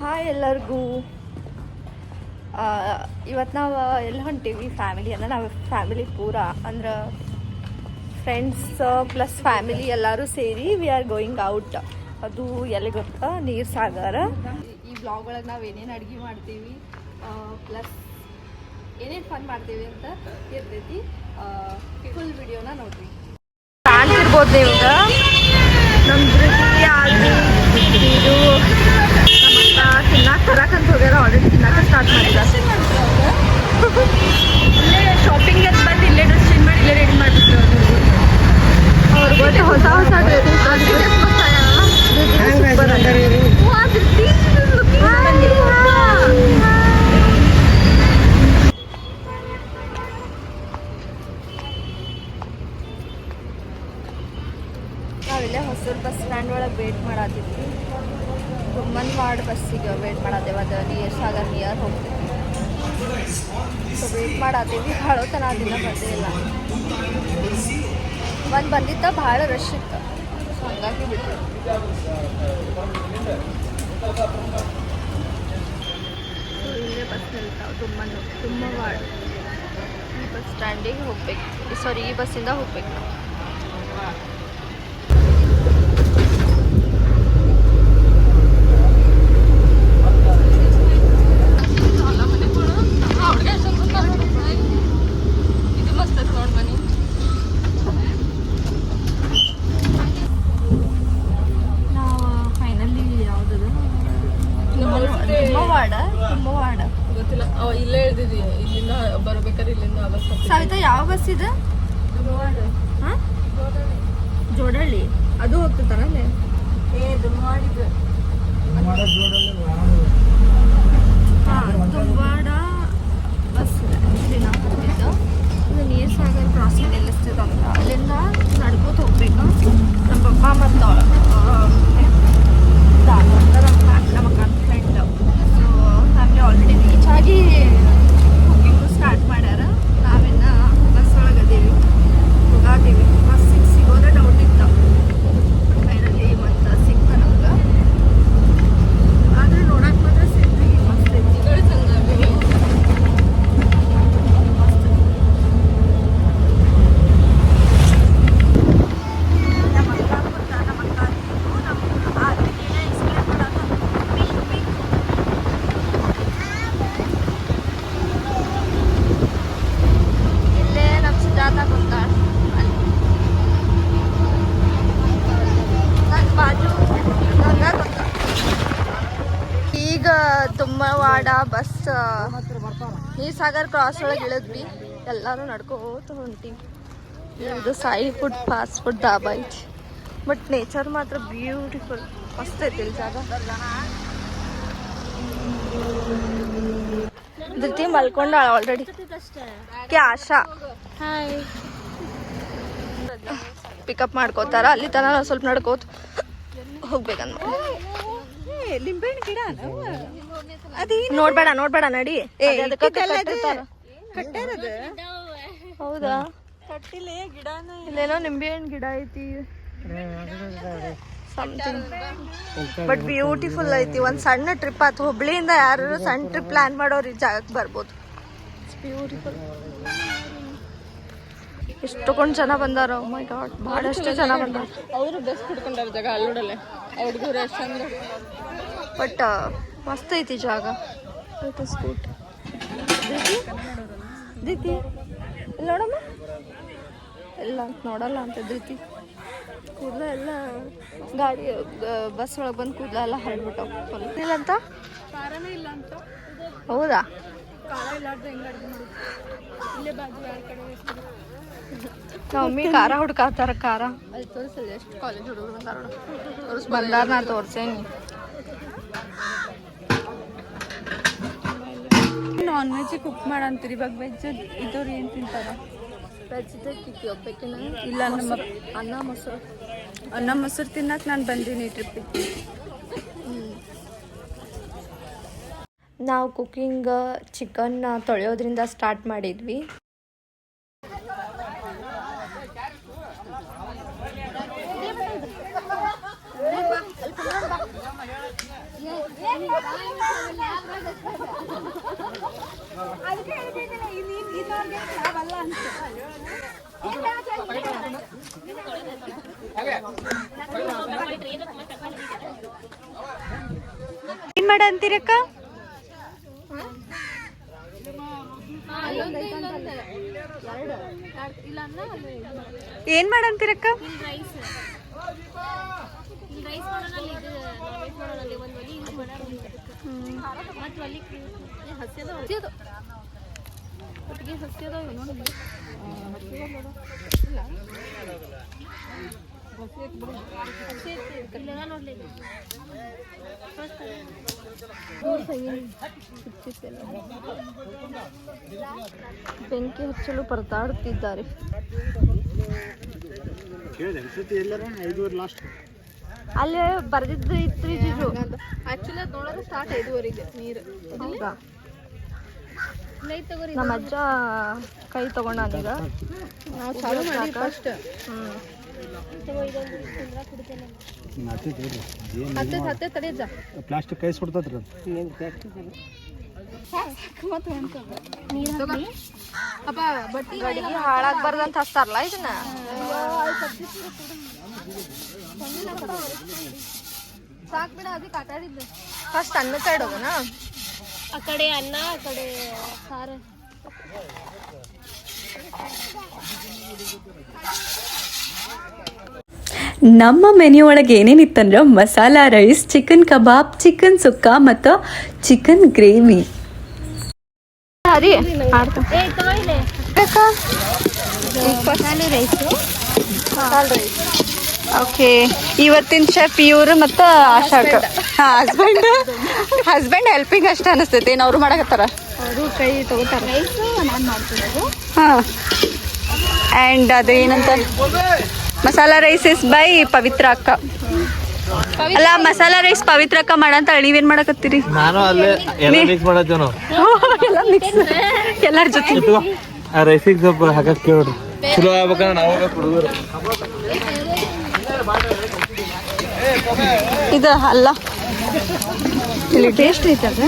Hi ಎಲ್ಲರಿಗೂ. ಇವತ್ತು ನಾವು ಎಲ್ಲಿ ಹೊಂಟೀವಿ ಫ್ಯಾಮಿಲಿ ಅಂದರೆ ನಾವು ಫ್ಯಾಮಿಲಿ ಪೂರ ಅಂದ್ರೆ ಫ್ರೆಂಡ್ಸ್ ಪ್ಲಸ್ ಫ್ಯಾಮಿಲಿ ಎಲ್ಲರೂ ಸೇರಿ ವಿ ಆರ್ ಗೋಯಿಂಗ್ ಔಟ್. ಅದು ಎಲ್ಲಿ ಗೊತ್ತಾ, ನೀರು ಸಾಗರ. ಈ ಬ್ಲಾಗ್ ಒಳಗೆ ನಾವು ಏನೇನು ಅಡುಗೆ ಮಾಡ್ತೀವಿ ಪ್ಲಸ್ ಏನೇನು ಫನ್ ಮಾಡ್ತೀವಿ ಅಂತ ಇರ್ತೈತಿ. ಫುಲ್ ವಿಡಿಯೋನ ನೋಡ್ರಿ. ಕಾಣ್ತಿರ್ಬೋದು ನಿಮ್ಗೆ ನಮ್ಮ ದೃಷ್ಟಿ ಆಗಿ ಇದು ತಿನ್ನಕ್ಕೆ ತರಕಂತ ಹೋಗ್ಯಾರ. ಆಲ್ರೆಡಿ ತಿನ್ನಕ್ಕೆ ಸ್ಟಾರ್ಟ್ ಮಾಡಿದ್ದಾರೆ. ಇಲ್ಲೇ ಶಾಪಿಂಗ್ ಅಂತ ಬಂದು ಇಲ್ಲೇ ಡ್ರೆಸ್ ಚೇಂಜ್ ಮಾಡಿ ಇಲ್ಲೇ ರೆಡಿ ಮಾಡಿದ್ರು. ಅವ್ರಿಗೆ ಗೊತ್ತು ಹೊಸ ಹೊಸ ನಾವಿಲ್ಲೇ ಹೊಸೂರು ಬಸ್ ಸ್ಟ್ಯಾಂಡ್ ಒಳಗೆ ವೇಟ್ ಮಾಡತ್ತಿದ್ವಿ. ತುಮ್ಮನ್ವಾಡ್ ಬಸ್ಸಿಗೆ ವೇಟ್ ಮಾಡತ್ತೇವೆ. ಅದು ನಿಯರ್ ಸಾಗರ್ ನಿಯರ್ ಹೋಗ್ತೀವಿ. ಸೊ ವೇಟ್ ಮಾಡತ್ತೀವಿ. ಭಾಳ ತನ ದಿನ ಬಂದೇ ಇಲ್ಲ. ಒಂದು ಬಂದಿದ್ದ ಭಾಳ ರಶ್ ಇತ್ತು, ಸೊ ಹಂಗಾಗಿ ಬಿಟ್ಟು. ಇಲ್ಲೇ ಬಸ್ ನಿಲ್ತಾವೆ ತುಮ್ಮವಾಡ್. ಈ ಬಸ್ ಸ್ಟ್ಯಾಂಡಿಗೆ ಹೋಗ್ಬೇಕು. ಸಾರಿ, ಈ ಬಸ್ಸಿಂದ ಹೋಗ್ಬೇಕು ನಾವು. ಗೊತ್ತಿಲ್ಲ, ಇಲ್ಲೇ ಇಳ್ದಿದ್ವಿ. ಇಲ್ಲಿಂದ ಬರ್ಬೇಕಾದ್ರೆ ಇಲ್ಲಿಂದ ಬಸ್. ಸವಿತಾ, ಯಾವ ಬಸ್ ಇದೆ? ಹಾಂ, ಜೋಡಳ್ಳಿ. ಅದು ಹೋಗ್ತಿರ್ತಾರಲ್ಲೇ. ಹಾಂ, ತುಮ್ವಾಡ ಬಸ್ ಇದೆ. ಇಲ್ಲಿ ನಾವು ಹೋಗಿದ್ದು ಇದು ನೀರು ಸಾಗರ್ ಕ್ರಾಸಿಂಗ್ ನಿಲ್ಲಿಸ್ತದೆ ಅಂತ. ಅಲ್ಲಿಂದ ನಡ್ಕೋತ ಹೋಗ್ಬೇಕು. ನಮ್ಮ ಪಪ್ಪ ಮತ್ತು ನಮ್ಮ friend. So family already reach ಆಗಿ ಕುಕ್ಕಿಂಗು ಸ್ಟಾರ್ಟ್ ಮಾಡ್ಯಾರ. ನಾವಿನ್ನ ಬಸ್ ಒಳಗೆ ಅದೀವಿ, ಹೋಗಾತೀವಿ. ಬಸ್ ಸಿಗೋದೇ ಡೌಟ್ ಇತ್ತು. ಫೈನಲಿ ಮತ್ತು ಸಿಕ್ಕ ನಮ್ಗೆ. ಆದರೆ ನೋಡಕ್ಕೆ ಮಾತ್ರ ಸೇಫ್ಟಿ ಮಸ್ತ್ ಐತಿ. ಈಗ ತುಮ್ಮವಾಡ ಬಸ್ ನೀರ್ ಸಾಗರ್ ಕ್ರಾಸ್ ಒಳಗೆ ಇಳಿದ್ವಿ. ಎಲ್ಲರೂ ನಡ್ಕೋತ ಹೊಂಟಿವಿ. ಇದು Sai food fast food dhaba ಐತಿ. ಬಟ್ ನೇಚರ್ ಮಾತ್ರ ಬ್ಯೂಟಿಫುಲ್, ಮಸ್ತ್ ಐತಿ ಇಲ್ಲಿ ಜಾಗ. ಧೃತಿ ಮಲ್ಕೊಂಡಾಳ ಆಲ್ರೆಡಿ. ಆಶಾ ಪಿಕಪ್ ಮಾಡ್ಕೋತಾರ. ಅಲ್ಲಿ ತನ ನಾವು ಸ್ವಲ್ಪ ನಡ್ಕೋತ ಹೋಗ್ಬೇಕಂದ. ನೋಡ್ಬೇಡ ನಡಿ. ಹೌದಾ, ಇಲ್ಲೇನೋ ನಿಂಬೆ ಹಣ್ಣು ಗಿಡ ಐತಿ. ಸಮಥಿಂಗ್ ಬಟ್ ಬ್ಯೂಟಿಫುಲ್ ಐತಿ. ಒಂದು ಸಣ್ಣ ಟ್ರಿಪ್ ಆಯ್ತು. ಹುಬ್ಳಿಯಿಂದ ಯಾರು ಸಣ್ಣ ಟ್ರಿಪ್ ಪ್ಲಾನ್ ಮಾಡೋರು ಈ ಜಾಗಕ್ಕೆ ಬರ್ಬೋದು. It's beautiful. ಎಷ್ಟೊಂದು ಜನ ಬಂದಾರ. ಓ ಮೈ ಗಾಡ್, ಭಾಳಷ್ಟು ಜನ ಬಂದಾರ. ಅವರು ಬಸ್ ಕುಡ್ಕೊಂಡಾರ ಜಾಗ ಅಲ್ಲೋಡಲ್ಲ. ಅವ್ರಿಗೂ ರೆಸ್ಟ್ ಅಂದ್ರೆ ಬಟ್ ಮಸ್ತ್ ಐತಿ ಜಾಗ. ಸ್ಕೂಟ್ ದೀತಿ ಇಲ್ಲಿ ನೋಡಮ್ಮ. ಎಲ್ಲ ನೋಡಲ್ಲ ಅಂತ ಧೃತಿ. ಕೂದಲ ಎಲ್ಲ ಗಾಡಿ ಬಸ್ ಒಳಗೆ ಬಂದು ಕೂದಲ ಎಲ್ಲ ಹರಡ್ಬಿಟ್ಟವು. ಇಲ್ಲ ಅಂತ ಕಾರನೇ ಇಲ್ಲ ಅಂತ. ಹೌದಾ? ಖಾರ ಇಲ್ಲಾರ್ದು ಹೆಂಗೆ ಅಡುಗೆ ಮಾಡಿ ಇಲ್ಲೇ ಬಾಜು ಯಾರ ಕಡೆ ನಮ್ಮ ಮಮ್ಮಿ ಖಾರ ಹುಡ್ಕಾತಾರ. ಖಾರ ಅಲ್ಲಿ ತೋರಿಸಲ್ಲ. ಎಷ್ಟು ಕಾಲೇಜ್ ಹುಡುಗರು ಬಂದಾರ. ಬಂದಾರ, ನಾ ತೋರ್ಸೇನಿ. Non veg cook ಮಾಡಂತೀರಿ. ಇವಾಗ ವೆಜ್ ಇದ್ದವ್ರು ಏನು ತಿಂತಾರ? ವೆಜ್ ಒಬ್ಬಾಕಿನ ಇಲ್ಲ, ನಮ್ಮ ಅನ್ನ ಮೊಸರು ತಿನ್ನಕ್ಕೆ ನಾನು ಬಂದೀನಿ ಟ್ರಿಪ್ಪಿಗೆ. ನಾವು ಕುಕ್ಕಿಂಗ್ ಚಿಕನ್ ತೊಳೆಯೋದ್ರಿಂದ ಸ್ಟಾರ್ಟ್ ಮಾಡಿದ್ವಿ. ಏನ್ ಮಾಡ ಅಂತೀರಕ್ಕ? ಏನ್ ಮಾಡಂತೀರಕ್ಕ? ಬೆಂಕಿ ಹಚ್ಚಲು ಪರದಾಡುತ್ತಿದ್ದಾರೆ. ಅಲ್ಲೇ ಬರ್ದಿದ್ದು ಇತ್ತು ಜಿಜು. ಆಕ್ಚುಲಿ ನೋಡೋದು ಸ್ಟಾರ್ಟ್ 5:30ಗೆ ನೀರು. ನಮ್ಮ ಅಜ್ಜ ಕೈ ತಗೊಂಡಾನೀಗ. ನಾವು ಚಾಲು ಮಾಡಿ ಫಸ್ಟ್. ಹತ್ತೆ ತಡೆಯಜ್ಜ. ಪ್ಲಾಸ್ಟಿಕ್ ಕೈ ಸುಡ್ತದ್ರಿ. ಗಡಿಗೆ ಹಾಳಾಗ್ಬಾರ್ದಂತ ಹಚ್ತಾರಲ್ಲ ಇದನ್ನ. ಸಾಕ್ ಬಿಡ, ಅದಕ್ಕೆ ಆಟಾಡಿದ್ದು. ಫಸ್ಟ್ ಅನ್ನ ಸೈಡ್ ಹೋಗೋಣ. ಆ ಕಡೆ ಅನ್ನ, ಆ ಕಡೆ ಸಾರು. ನಮ್ಮ ಮೆನ್ಯೂ ಒಳಗೆ ಏನೇನಿತ್ತಂದ್ರೆ ಮಸಾಲ ರೈಸ್, ಚಿಕನ್ ಕಬಾಬ್, ಚಿಕನ್ ಸುಕ್ಕ ಮತ್ತು ಚಿಕನ್ ಗ್ರೇವಿ. ಓಕೆ, ಇವತ್ತಿನ ಶೆಫ್ ಇವರು ಮತ್ತು ಆಶಾಕ್. ಹಸ್ಬೆಂಡ್ ಹೆಲ್ಪಿಂಗ್ ಅಷ್ಟ ಅನಿಸ್ತೈತೆ. ಏನು ಅವರು ಮಾಡಕತ್ತಾರ? ಅವರು ಕೈ ತಗೋತಾರೆ. ಹಾಂ, ಆ್ಯಂಡ್ ಅದೇನಂತ masala rice is by Pavitra ಅಕ್ಕ. ಅಲ್ಲ, ಮಸಾಲ ರೈಸ್ ಪವಿತ್ರ ಅಕ್ಕ ಮಾಡಂತ ನೀವೇನ್ ಮಾಡಕತ್ತೀರಿ? ನಾನು ಅಲ್ಲೇ ಎಲ್ಲ ಮಿಕ್ಸ್ ಮಾಡತ್ತೀವಿ ನಾವು. ಎಲ್ಲ ಮಿಕ್ಸ್, ಎಲ್ಲರ ಜೊತೆ. ಆ ರೈಸಿಗೆ ಸ್ವಲ್ಪ ಹಾಕಕ್ ಕೇಳ್ರಿ, ಚಲೋ ಆಗ್ಬೇಕಂದ್ರೆ ನಾವು ಕೊಡುವರು. ಇದು ಅಲ್ಲ, ಇಲ್ಲಿ ಟೇಸ್ಟ್ ಐತದ?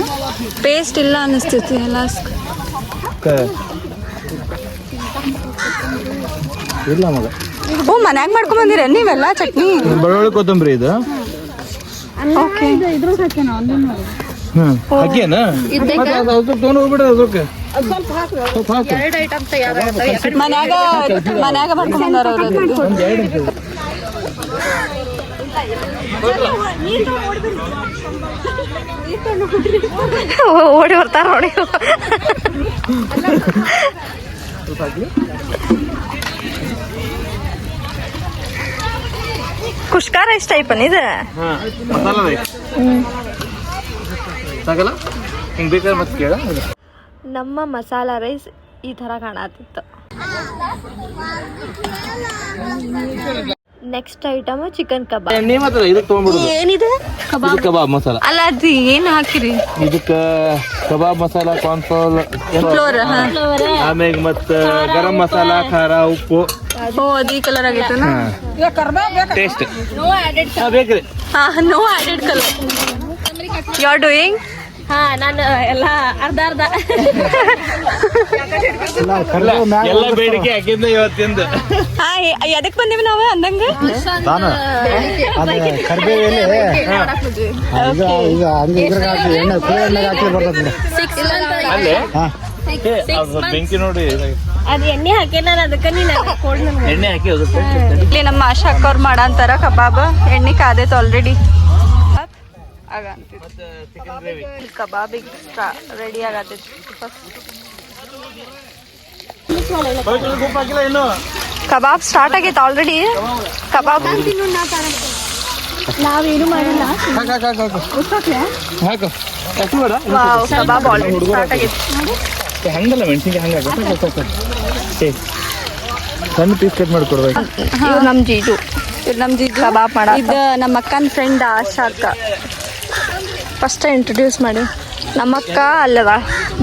ಪೇಸ್ಟ್ ಇಲ್ಲ ಅನ್ನಿಸ್ತೈತಿ ಎಲ್ಲ. ಇಲ್ಲ ಮಗ. ಓ, ಮನ್ಯಾಗ ಮಾಡ್ಕೊಂಡ್ ಬಂದಿರ ನೀವೆಲ್ಲ ಚಟ್ನಿ? ಬೆಳ್ಳುಳ್ಳಿ ಕೊತ್ತಂಬರಿ ಇದು. ಓಕೆ, ಹಾಕೇನ ತೊಗೊಂಡು ಹೋಗ್ಬಿಡ್ರಿ. ಅದಕ್ಕೆ ಎರಡು ಐಟಮ್ ತಯಾರಾಗತ್ತವೆ. ಮನ್ಯಾಗ ಮಾಡ್ಕೊಂಡ್ ಬಂದಾರ ಅವರು. ಓಡಿ ಬರ್ತಾರ ನೋಡಿ. ಕುಷ್ಕಾ ರೈಸ್ ಟೈಪ್ ಇದು. ಮಸಾಲ ರೈಸ್ ಸಾಕಲ್ಲ, ಹಿಂಗೆ ಬೇಕಾದ್ರೆ ಮತ್ತೆ ಕೇಳ. ನಮ್ಮ ಮಸಾಲ ರೈಸ್ ಈ ಥರ ಕಾಣತ್ತಿತ್ತು. ನೆಕ್ಸ್ಟ್ ಐಟಮ್ ಚಿಕನ್ ಕಬಾಬ್. ಎಣ್ಣೆ ಮಾತ್ರ ಇದಕ್ಕೆ ತೊಗೊಂಡ್ಬಿಡುದು. ಏನಿದೆ? ಕಬಾಬ್ ಮಸಾಲ. ಅಲ್ಲ, ಅದು ಏನು ಹಾಕಿರಿ ಇದಕ್ಕೆ? ಕಬಾಬ್ ಮಸಾಲ, ಫ್ಲೋರ್, ಆಮೇಲೆ ಮತ್ತೆ ಗರಂ ಮಸಾಲ, ಖಾರ, ಉಪ್ಪು. ಓ, ಅದು ಈ ಕಲರ್ ಆಗೈತೆ. Taste bakery. ಹಾ, no added colour. You are doing? ಹಾ, ನಾನು ಎಲ್ಲ ಅರ್ಧ ಎಲ್ಲ ಬೇಡಿಕೆ ಹಾಕಿದ್ದ ಇವತ್ತಿಂದ. ಹಾ, ಎದಕ್ ಬಂದಿವಿ ನಾವು ಅಂದಂಗ? ಬೆಂಕಿ ನೋಡಿ ಅದು ಎಣ್ಣೆ ಹಾಕಿ ನಾನು ಅದಕ್ಕೆ ಎಣ್ಣೆ ಹಾಕಿ ಇಲ್ಲಿ ನಮ್ಮ ಆಶಾ ಅಕ್ಕವ್ರು ಮಾಡಂತಾರ ಕಬಾಬ್. ಎಣ್ಣೆ ಕಾದೈತೆ ಆಲ್ರೆಡಿ. ಕಬಾಬಿಗೆ ರೆಡಿ ಆಗತೈತಿ. ಕಬಾಬ್ ಸ್ಟಾರ್ಟ್ ಆಗೈತೆ ಆಲ್ರೆಡಿ. ಕಬಾಬ್ ನಾವೇನು ಮಾಡಿಲ್ಲ. ಕಬಾಬ್ ಆಲ್ರೆಡಿ ಸ್ಟಾರ್ಟ್ ಆಗೈತೆ. ಹಂಗಲ್ಲ, ಮೆಣಸಿನ್ಕಾಯಿ ಹಂಗ ಸಣ್ಣ ಪೀಸ್ ಕಟ್ ಮಾಡಿಕೊಡ್ಬೇಕು. ಇವ್ರು ನಮ್ಮ ಜೀಜು. ಕಬಾಬ್ ಮಾಡ. ಇದು ನಮ್ಮ ಅಕ್ಕನ ಫ್ರೆಂಡ್ ಆಶಾ ಅಕ್ಕ. ಫಸ್ಟ್ ಇಂಟ್ರೊಡ್ಯೂಸ್ ಮಾಡಿ. ನಮ್ಮ ಅಕ್ಕ ಅಲ್ಲದ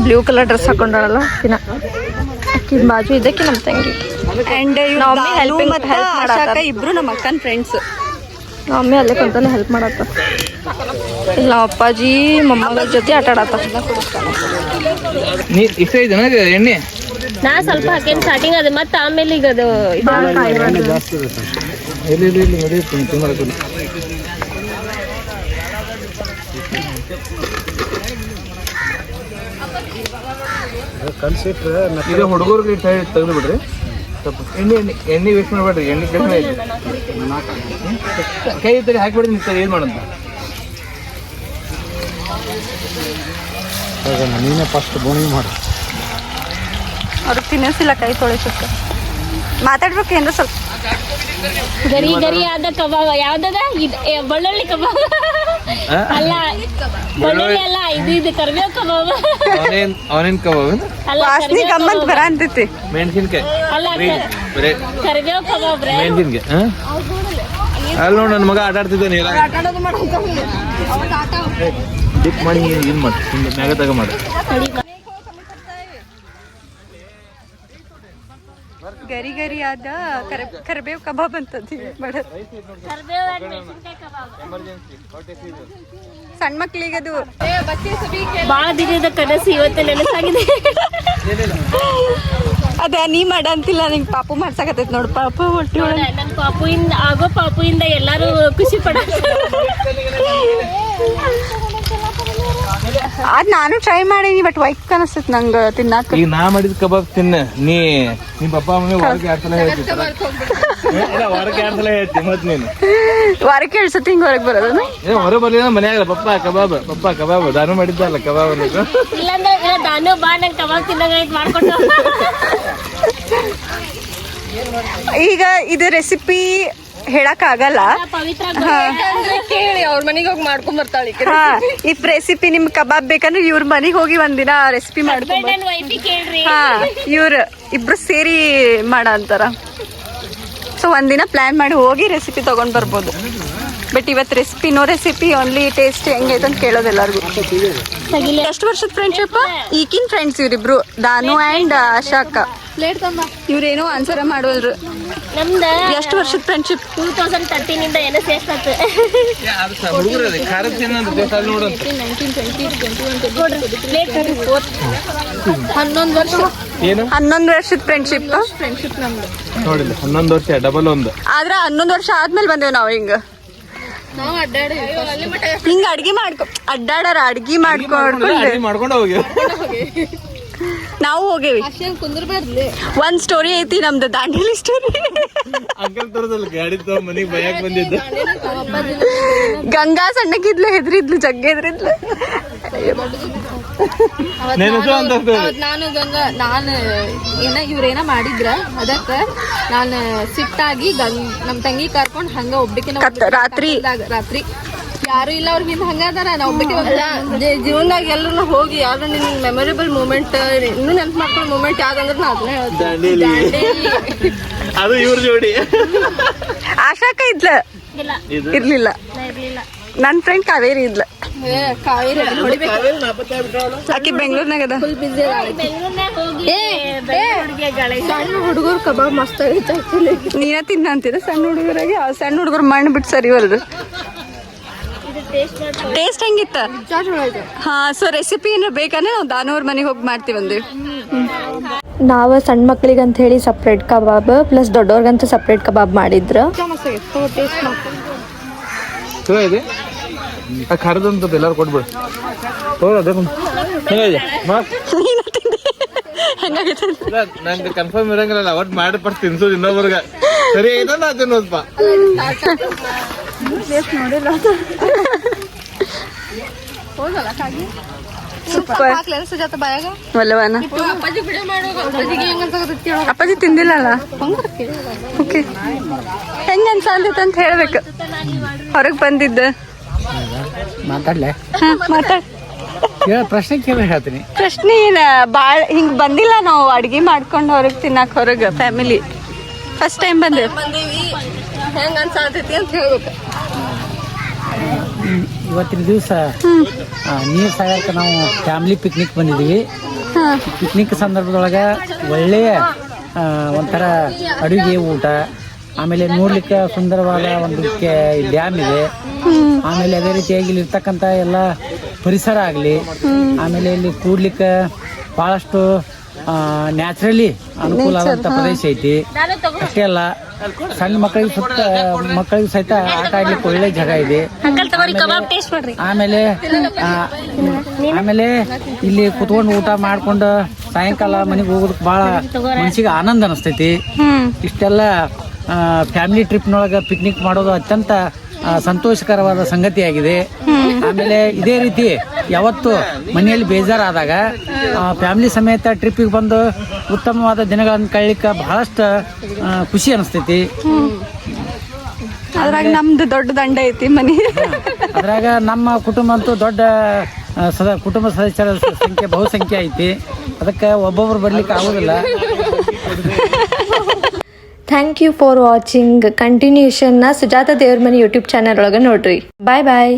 ಬ್ಲೂ ಕಲರ್ ಡ್ರೆಸ್ ಹಾಕೊಂಡಾಳಲ್ಲ ಅಕ್ಕಿ ಬಾಜು ಇದಕ್ಕೆ ನಮ್ಮ ತಂಗಿ. ಆ್ಯಂಡ್ ಹೆಲ್ಪ್ ಮಾಡಾಕ. ಇಬ್ರು ನಮ್ಮ ಅಕ್ಕನ ಫ್ರೆಂಡ್ಸ್. ಮಮ್ಮಿ ಅಲ್ಲೇ ಕುಂತಾನೆ ಹೆಲ್ಪ್ ಮಾಡತ್ತ. ಇಲ್ಲ ಅಪ್ಪಾಜಿ ಮೊಮ್ಮಗಳ ಜೊತೆ ಆಟ ಆಡತ್ತ. ನೀರು ಇಷ್ಟ ಇದೆ ನನಗೆ ಎಣ್ಣೆ ನಾ ಸ್ವಲ್ಪ ಹಾಕೇನಿ ಸ್ಟಾರ್ಟಿಂಗ್ ಅದು ಮತ್ತೆ ಆಮೇಲೆ ಈಗ ಅದು ಜಾಸ್ತಿ ಇರುತ್ತೆ. ಇಲ್ಲಿ ನಡೆಯುತ್ತೆ ತಿನ್ನೋದಿಲ್ಲ. ಇದು ಹುಡುಗರಿಗೆ ತೆಗೆದು ಬಿಡ್ರಿ. ಸ್ವಲ್ಪ ಎಣ್ಣೆ ವೇಸ್ಟ್ ಮಾಡಬೇಡ್ರಿ. ಎಣ್ಣೆ ಕಡಿಮೆ ಐತಿ. ಕೈ ತಡಿ ಹಾಕಿಬಿಡಿ. ನಿಂತ ಏನು ಮಾಡಂತ ನೀನೇ ಫಸ್ಟ್ ಬೋಣಿ ಮಾಡಿ. ಅವ್ರಿಗೆ ತಿನ್ನಿಸಿಲ್ಲ ಕೈ ತೊಳಿಸುತ್ತೆ. ಮಾತಾಡ್ಬೇಕು ಏನ್ರ ಸ್ವಲ್ಪ. ಗರಿ ಗರಿ ಆದ ಕಬಾಬ್ ಯಾವ್ದದ ಬೆಳ್ಳುಳ್ಳಿ ಕಬಾಬ್ ಅಲ್ಲ, ಬೆಳ್ಳುಳ್ಳಿ ಅಲ್ಲ, ಇದು ಕರಿಬೇವು ಕಬಾಬ್. ಆನಿಯನ್ ಕಬಾಬ್ ಅಲ್ಲ, ವಾಸನೆ ಗಮ್ಮತ್ ಬರ ಅಂತೈತಿ. ಮೆಣಸಿನ್ಕಾಯಿ ಅಲ್ಲ, ಕರಿಬೇವು ಕಬಾಬ್ ರೀ. ಮೆಣಸಿನ್ಕಾಯಿ ಅಲ್ಲಿ ನೋಡಿ ನನ್ನ ಮಗ ಆಟ ಆಡ್ತಿದ್ದೆ ನೀರ ಡಿಪ್ ಮಾಡಿ ಏನು ಮಾಡಿ ಮ್ಯಾಗ ತಗ ಮಾಡಿ. ಗರಿ ಗರಿ ಆದ ಕರಿಬೇವು ಕಬಾಬ್ ಅಂತದ್ದು ಮಾಡೋದು. ಸಣ್ಣ ಮಕ್ಳಿಗೆ ಅದು ಬಾಳ ದಿನದ ಕನಸು ಇವತ್ತು ನೆನಸಾಗಿದೆ. ಅದ ನೀ ಮಾಡ ಅಂತಿಲ್ಲ, ನಿಂಗೆ ಪಾಪು ಮಾಡ್ಸಕತ್ತೈತಿ ನೋಡು. ಪಾಪು ಹೊಟ್ಟಿ ಒಳಗೆ ನನ್ನ ಪಾಪುಯಿಂದ ಎಲ್ಲಾರು ಖುಷಿ ಪಡ. ಅದ್ ನಾನು ಟ್ರೈ ಮಾಡೀನಿ, ಬಟ್ ವೈಕ್ ಅನಿಸ್ತೈತಿ ನಂಗೆ ತಿನ್ನಾಕ. ಈಗ ನಾ ಮಾಡಿದ ಕಬಾಬ್ ತಿನ್ನ ನಿಮ್ಮ ಪಪ್ಪ ಮಮ್ಮಿ ವಾರಕ್ಕೆ 2 ಸಲ ಹೇಳ್ತಿ. ವಾರಕ್ಕೆ 2 ಸಲ ಹೇಳ್ತಿ ಮತ್ ನೀನು ವಾರಕ್ಕೆ 2 ಸತಿ ಹಿಂಗೆ ಹೊರಗೆ ಬರೋದು. ಹೊರ ಬರ್ಲಿಲ್ಲ ಮನ್ಯಾಗ ಪಪ್ಪ ಕಬಾಬ್ ದಾನು ಮಾಡಿದ್ದಲ್ಲ ಕಬಾಬ್. ಇಲ್ಲಾಂದ್ರೆ ನಾನು ಬಾ ನಂಗೆ ಕಬಾಬ್ ತಿನ್ನಂಗ ಮಾಡ್ಕೊಂಡು. ಈಗ ಇದು ರೆಸಿಪಿ ಹೇಳಕ್ ಆಗಲ್ಲ. ಪವಿತ್ರ ಕೇಳಿ ಅವ್ರ ಮನೆಗೆ ಹೋಗಿ ಮಾಡ್ಕೊಂಡ್ ಬರ್ತಾಳೆ. ಈ ರೆಸಿಪಿ ನಿಮ್ ಕಬಾಬ್ ಬೇಕಂದ್ರೆ ಇವ್ರ ಮನೆಗೆ ಹೋಗಿ ಒಂದಿನ ರೆಸಿಪಿ ಮಾಡ್ಕೊಂಡ್ ನನ್ನ ವೈಫಿ ಕೇಳ್ರಿ. ಇವ್ರ ಇಬ್ರು ಸೇರಿ ಮಾಡ ಅಂತಾರ. ಸೊ ಒಂದಿನ ಪ್ಲಾನ್ ಮಾಡಿ ಹೋಗಿ ರೆಸಿಪಿ ತಗೊಂಡ್ ಬರ್ಬೋದು. ಬಟ್ ಇವತ್ತು recipe no recipe, only taste ಹೆಂಗೈತೆ ಅಂತ ಕೇಳೋದು ಎಲ್ಲರಿಗೂ. ಎಷ್ಟು ವರ್ಷದ ಫ್ರೆಂಡ್ಶಿಪ್? ಈಗಿನ ಫ್ರೆಂಡ್ಸ್ ಇವ್ರಿಬ್ರು, ದಾನು ಆ್ಯಂಡ್ ಆಶಾ ಅಕ್ಕ. ಇವ್ರೇನೋ ಆನ್ಸರ್ ಮಾಡೋದ್ರು. ನಮ್ದ ಎಷ್ಟು ವರ್ಷದ ಫ್ರೆಂಡ್ಶಿಪ್? 2013 ಇಂದ ಏನೋ ಸೇರ್ಸತ್ತೆ. ಖಾರದ ನೋಡಂತ 11 ವರ್ಷ. ಏನು 11 ವರ್ಷದ ಫ್ರೆಂಡ್ಶಿಪ್ ನೋಡಿಲ್ಲ. 11 ವರ್ಷ ಡಬಲ್ 1. ಆದ್ರೆ 11 ವರ್ಷ ಆದ್ಮೇಲೆ ಬಂದೇವ್ ನಾವು. ಹಿಂಗ ಹಿಂಗ ಅಡ್ಗಿ ಅಡ್ಡಾಡಾರ ಅಡ್ಗಿ ಮಾಡ್ಕೊಂಡು ಹೋಗಿ ನಾವು ಹೋಗೇವಿ. ಒಂದ್ ಸ್ಟೋರಿ ಐತಿ ನಮ್ದು, ದಾಂಡೇಲಿ ಸ್ಟೋರಿ. ಅಂಕಲ್ ತೋರಿಸಲ್ಲ ಗಾಡಿ ಮನೆಗೆ ಬಯಕ್ ಬಂದಿದ್ದ. ಗಂಗಾ ಸಣ್ಣಕ್ಕಿದ್ಲು, ಹೆದ್ರಿದ್ಲು, ಜಗ್ಗ ಹೆದ್ರಿದ್ಲು. ನಾನು ಇವ್ರೇನ ಮಾಡಿದ್ರ ಅದಕ್ಕ ನಾನು ಸಿಟ್ಟಾಗಿ ನಮ್ ತಂಗಿ ಕರ್ಕೊಂಡ್ ಹಂಗ ಒಬ್ಬಕ್ಕೆ ರಾತ್ರಿ ಯಾರು ಇಲ್ಲ ಅವ್ರ ಹಿಂದ್ ಹಂಗ ಅದಾರ. ನಾ ಒಬ್ಬಕ್ಕೆ ಜೀವನದಾಗ ಎಲ್ಲರೂ ಹೋಗಿ ಯಾವ್ದು ನಿನ್ ಮೆಮೊರೇಬಲ್ ಮೂಮೆಂಟ್ ಇನ್ನೂ ನೆನ್ಪು ಮಾಡ್ಕೊಳ್ಳೋ ಮೂಮೆಂಟ್ ಯಾವ್ದಂದ್ರೆ ನಾ ಅದನ್ನ ಹೇಳ್ತೀನಿ. ಅದು ಇವ್ರ ಜೋಡಿ. ಆಶಾಕ ಇದ್ಲ ಇರ್ಲಿಲ್ಲ. ನನ್ ಫ್ರೆಂಡ್ ಕಾವೇರಿ ಇದ್ಲ. ಆಕಿ ಬೆಂಗಳೂರ್ನಾಗ ಅದ. ಸಣ್ಣ ಹುಡುಗರು ಕಬಾಬ್ ಮಸ್ತ್ ಆಗೈತೆ. ನೀನ ತಿನ್ನ ಅಂತಿದ ಸಣ್ಣ ಹುಡುಗರಾಗೆ. ಸಣ್ಣ ಹುಡುಗರು ಮಣ್ಣು ಬಿಟ್ಟು ಸರಿವಲ್ದು. ಟೇಸ್ಟ್ ಹೆಂಗಿತ್ತ? ಹಾ. ಸೊ ರೆಸಿಪಿ ಏನಾರ ಬೇಕಂದ್ರೆ ನಾವು ದಾನವ್ರ ಮನೆಗೆ ಹೋಗಿ ಮಾಡ್ತೀವಿ ಒಂದು. ನಾವು ಸಣ್ಣ ಮಕ್ಳಿಗೆ ಅಂತ ಹೇಳಿ ಸಪ್ರೇಟ್ ಕಬಾಬ್ ಪ್ಲಸ್ ದೊಡ್ಡವ್ರಿಗಂತ ಸಪ್ರೇಟ್ ಕಬಾಬ್ ಮಾಡಿದ್ರು. ಖಾರದಂತ ಎಲ್ಲಾರು ಕೊಟ್ಬಿಡು. ನಂಗೆ ಕನ್ಫರ್ಮ್ ಇರಂಗಿಲ್ಲ. ಒಟ್ಟು ಮಾಡಿ ಪಟ್ಟು ತಿನ್ಸೋದು ಇನ್ನೊಬ್ರಿಗೆ ಸರಿ ಐತ ನಾ ತಿನ್ನೋದಪ್ಪ. ಅಪ್ಪಾಜಿ ತಿಂದಿಲ್ಲಲ್ಲ. ಓಕೆ, ಹೆಂಗ ಅನ್ಸಾಂತೈತೆ ಅಂತ ಹೇಳ್ಬೇಕು. ಹೊರಗೆ ಬಂದಿದ್ದ ಮಾತಾಡ್ಲೆ ಮಾತಾಡ್. ಪ್ರಶ್ನೆ ಕೇಳಿ ಹೇಳ್ತೀನಿ. ಪ್ರಶ್ನೆ ಏನ ಬಾಳ ಹಿಂಗ್ ಬಂದಿಲ್ಲ ನಾವು ಅಡ್ಗೆ ಮಾಡ್ಕೊಂಡು ಹೊರಗೆ ತಿನ್ನಾಕ. ಹೊರಗೆ ಫ್ಯಾಮಿಲಿ ಫಸ್ಟ್ ಟೈಮ್ ಬಂದೇವಿ. ಹೆಂಗ ಅನ್ಸಾತೈತಿ ಅಂತ ಹೇಳ್ಬೇಕು. ಇವತ್ತಿನ ದಿವಸ ನೀರು ಸಾಗರಕ್ಕೆ ನಾವು ಫ್ಯಾಮಿಲಿ ಪಿಕ್ನಿಕ್ ಬಂದಿದ್ದೀವಿ. ಪಿಕ್ನಿಕ್ ಸಂದರ್ಭದೊಳಗೆ ಒಳ್ಳೆಯ ಒಂಥರ ಅಡುಗೆ ಊಟ, ಆಮೇಲೆ ನೋಡ್ಲಿಕ್ಕೆ ಸುಂದರವಾದ ಒಂದು ಡ್ಯಾಮ್ ಇದೆ. ಆಮೇಲೆ ಅದೇ ರೀತಿಯಾಗಿ ಇಲ್ಲಿ ಇರ್ತಕ್ಕಂಥ ಎಲ್ಲ ಪರಿಸರ ಆಗಲಿ, ಆಮೇಲೆ ಇಲ್ಲಿ ಕೂಡ್ಲಿಕ್ಕೆ ಬಹಳಷ್ಟು ನ್ಯಾಚುರಲಿ ಅನುಕೂಲ ಆದಂಥ ಪ್ರದೇಶ ಐತಿ. ಅಷ್ಟೇ ಅಲ್ಲ, ಸಣ್ಣ ಮಕ್ಕಳಿಗೆ ಸಹಿತ ಆಟ ಆಡ್ಲಿಕ್ಕೆ ಒಳ್ಳೆ ಜಾಗ ಇದೆ. ಆಮೇಲೆ ಇಲ್ಲಿ ಕುತ್ಕೊಂಡು ಊಟ ಮಾಡ್ಕೊಂಡು ಸಾಯಂಕಾಲ ಮನೆಗೆ ಹೋಗೋದಕ್ಕೆ ಬಹಳ ಮನಸ್ಸಿಗೆ ಆನಂದ ಅನಿಸ್ತೈತಿ. ಇಷ್ಟೆಲ್ಲ ಫ್ಯಾಮಿಲಿ ಟ್ರಿಪ್ನೊಳಗೆ ಪಿಕ್ನಿಕ್ ಮಾಡೋದು ಅತ್ಯಂತ ಸಂತೋಷಕರವಾದ ಸಂಗತಿಯಾಗಿದೆ. ಆಮೇಲೆ ಇದೇ ರೀತಿ ಯಾವತ್ತು ಮನೆಯಲ್ಲಿ ಬೇಜಾರಾದಾಗ ಫ್ಯಾಮಿಲಿ ಸಮೇತ ಟ್ರಿಪ್ಪಿಗೆ ಬಂದು ಉತ್ತಮವಾದ ದಿನಗಳನ್ನು ಕಳೀಲಿಕ್ಕೆ ಬಹಳಷ್ಟು ಖುಷಿ ಅನಿಸ್ತೈತಿ. ಅದ್ರಾಗ ನಮ್ದು ದೊಡ್ಡ ದಂಡ ಐತಿ ಮನಿ. ಅದ್ರಾಗ ನಮ್ಮ ಕುಟುಂಬ ಅಂತೂ ದೊಡ್ಡ ಕುಟುಂಬ ಸದಸ್ಯರ ಸಂಖ್ಯೆ ಬಹುಸಂಖ್ಯೆ ಐತಿ. ಅದಕ್ಕೆ ಒಬ್ಬೊಬ್ರು ಬರ್ಲಿಕ್ಕೆ ಆಗೋದಿಲ್ಲ. Thank you for watching. ಕಂಟಿನ್ಯೂಷನ್ನ ಸುಜಾತ ದೇವ್ರ ಮನೆ ಯೂಟ್ಯೂಬ್ ಚಾನಲ್ ಒಳಗೆ ನೋಡ್ರಿ. ಬಾಯ್ ಬಾಯ್.